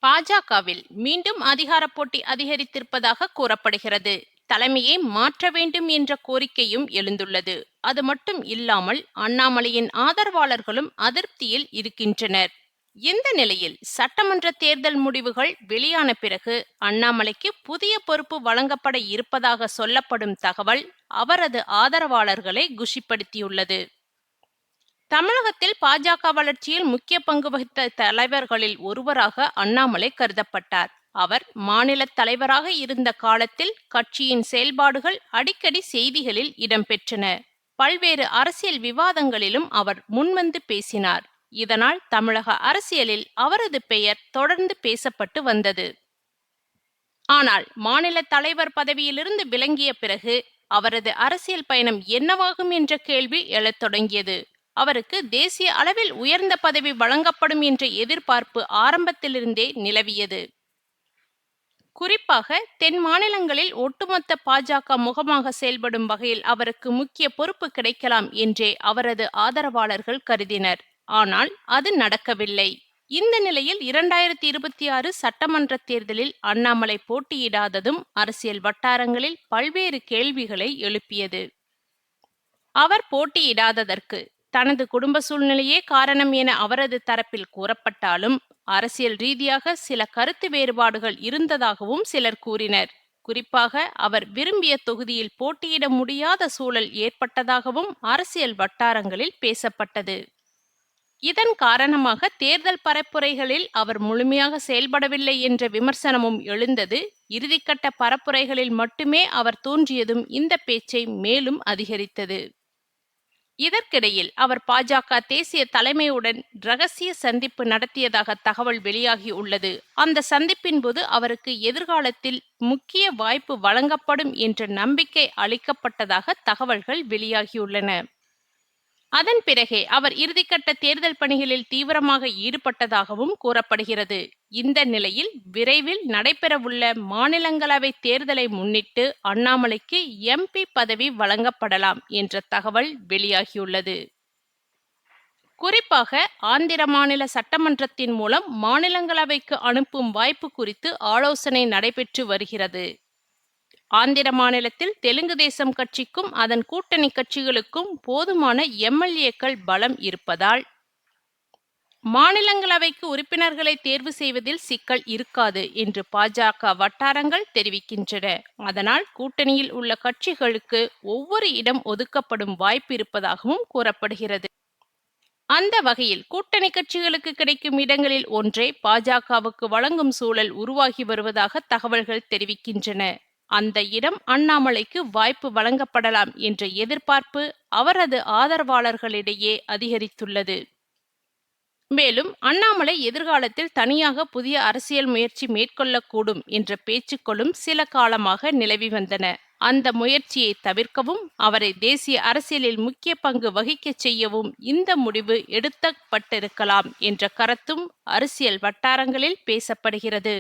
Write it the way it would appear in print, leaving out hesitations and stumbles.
பாஜகவில் மீண்டும் அதிகார போட்டி அதிகரித்திருப்பதாக கூறப்படுகிறது. தலைமையை மாற்ற வேண்டும் என்ற கோரிக்கையும் எழுந்துள்ளது. அது மட்டும் இல்லாமல் அண்ணாமலையின் ஆதரவாளர்களும் அதிருப்தியில் இருக்கின்றனர். இந்த நிலையில் சட்டமன்ற தேர்தல் முடிவுகள் வெளியான பிறகு அண்ணாமலைக்கு புதிய பொறுப்பு வழங்கப்பட இருப்பதாக சொல்லப்படும் தகவல் அவரது ஆதரவாளர்களை குஷிப்படுத்தியுள்ளது. தமிழகத்தில் பாஜக வளர்ச்சியில் முக்கிய பங்கு வகித்த தலைவர்களில் ஒருவராக அண்ணாமலை கருதப்பட்டார். அவர் மாநில தலைவராக இருந்த காலத்தில் கட்சியின் செயல்பாடுகள் அடிக்கடி செய்திகளில் இடம்பெற்றன. பல்வேறு அரசியல் விவாதங்களிலும் அவர் முன்வந்து பேசினார். இதனால் தமிழக அரசியலில் அவரது பெயர் தொடர்ந்து பேசப்பட்டு வந்தது. ஆனால் மாநில தலைவர் பதவியிலிருந்து விலகிய பிறகு அவரது அரசியல் பயணம் என்னவாகும் என்ற கேள்வி எழத் தொடங்கியது. அவருக்கு தேசிய அளவில் உயர்ந்த பதவி வழங்கப்படும் என்ற எதிர்பார்ப்பு ஆரம்பத்திலிருந்தே நிலவியது. குறிப்பாக தென் மாநிலங்களில் ஒட்டுமொத்த பாஜக முகமாக செயல்படும் வகையில் அவருக்கு முக்கிய பொறுப்பு கிடைக்கலாம் என்றே அவரது ஆதரவாளர்கள் கருதினர். ஆனால் அது நடக்கவில்லை. இந்த நிலையில் 2026 சட்டமன்ற தேர்தலில் அண்ணாமலை போட்டியிடாததும் அரசியல் வட்டாரங்களில் பல்வேறு கேள்விகளை எழுப்பியது. அவர் போட்டியிடாததற்கு தனது குடும்ப சூழ்நிலையே காரணம் என அவரது தரப்பில் கூறப்பட்டாலும் அரசியல் ரீதியாக சில கருத்து வேறுபாடுகள் இருந்ததாகவும் சிலர் கூறினர். குறிப்பாக அவர் விரும்பிய தொகுதியில் போட்டியிட முடியாத சூழல் ஏற்பட்டதாகவும் அரசியல் வட்டாரங்களில் பேசப்பட்டது. இதன் காரணமாக தேர்தல் பரப்புரைகளில் அவர் முழுமையாக செயல்படவில்லை என்ற விமர்சனமும் எழுந்தது. இறுதிக்கட்ட பரப்புரைகளில் மட்டுமே அவர் தோன்றியதும் இந்த பேச்சை மேலும் அதிகரித்தது. இதற்கிடையில் அவர் பாஜக தேசிய தலைமையுடன் ரகசிய சந்திப்பு நடத்தியதாக தகவல் வெளியாகி உள்ளது. அந்த சந்திப்பின் போது அவருக்கு எதிர்காலத்தில் முக்கிய வாய்ப்பு வழங்கப்படும் என்ற நம்பிக்கை அளிக்கப்பட்டதாக தகவல்கள் வெளியாகியுள்ளன. அதன் பிறகே அவர் இறுதிக்கட்ட தேர்தல் பணிகளில் தீவிரமாக ஈடுபட்டதாகவும் கூறப்படுகிறது. இந்த நிலையில் விரைவில் நடைபெறவுள்ள மாநிலங்களவை தேர்தலை முன்னிட்டு அண்ணாமலைக்கு எம்பி பதவி வழங்கப்படலாம் என்ற தகவல் வெளியாகியுள்ளது. குறிப்பாக ஆந்திர மாநில சட்டமன்றத்தின் மூலம் மாநிலங்களவைக்கு அனுப்பும் வாய்ப்பு குறித்து ஆலோசனை நடைபெற்று வருகிறது. ஆந்திர மாநிலத்தில் தெலுங்கு தேசம் கட்சிக்கும் அதன் கூட்டணி கட்சிகளுக்கும் போதுமான எம்எல்ஏக்கள் பலம் இருப்பதால் மாநிலங்களவைக்கு உறுப்பினர்களை தேர்வு செய்வதில் சிக்கல் இருக்காது என்று பாஜக வட்டாரங்கள் தெரிவிக்கின்றன. அதனால் கூட்டணியில் உள்ள கட்சிகளுக்கு ஒவ்வொரு இடம் ஒதுக்கப்படும் வாய்ப்பு இருப்பதாகவும் கூறப்படுகிறது. அந்த வகையில் கூட்டணி கட்சிகளுக்கு கிடைக்கும் இடங்களில் ஒன்றை பாஜகவுக்கு வழங்கும் சூழல் உருவாகி வருவதாக தகவல்கள் தெரிவிக்கின்றன. அந்த இடம் அண்ணாமலைக்கு வாய்ப்பு வழங்கப்படலாம் என்ற எதிர்பார்ப்பு அவரது ஆதரவாளர்களிடையே அதிகரித்துள்ளது. மேலும் அண்ணாமலை எதிர்காலத்தில் தனியாக புதிய அரசியல் முயற்சி மேற்கொள்ளக்கூடும் என்ற பேச்சுக்களும் சில காலமாக நிலவி வந்தன. அந்த முயற்சியை தவிர்க்கவும் அவரை தேசிய அரசியலில் முக்கிய பங்கு வகிக்க செய்யவும் இந்த முடிவு எடுக்கப்பட்டிருக்கலாம் என்ற கருத்தும் அரசியல் வட்டாரங்களில் பேசப்படுகிறது.